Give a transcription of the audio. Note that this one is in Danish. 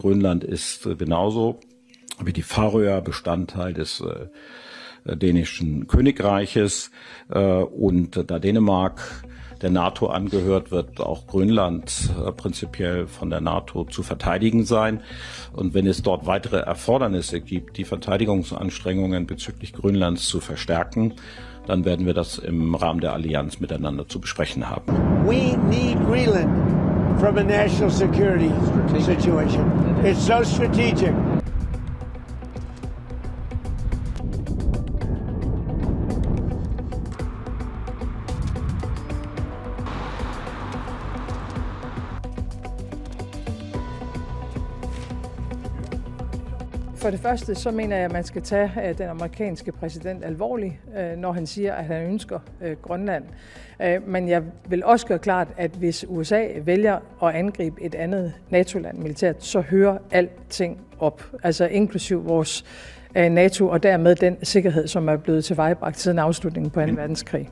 Grönland ist genauso wie die Färöer Bestandteil des dänischen Königreiches und da Dänemark der NATO angehört, wird auch Grönland prinzipiell von der NATO zu verteidigen sein. Und wenn es dort weitere Erfordernisse gibt, die Verteidigungsanstrengungen bezüglich Grönlands zu verstärken, dann werden wir das im Rahmen der Allianz miteinander zu besprechen haben. We need Greenland from a national security situation. It's so strategic. For det første så mener jeg, at man skal tage den amerikanske præsident alvorligt, når han siger, at han ønsker Grønland. Men jeg vil også gøre klart, at hvis USA vælger at angribe et andet NATO-land militært, så hører alting op, altså inklusiv vores NATO og dermed den sikkerhed, som er blevet tilvejebragt siden afslutningen på 2. verdenskrig.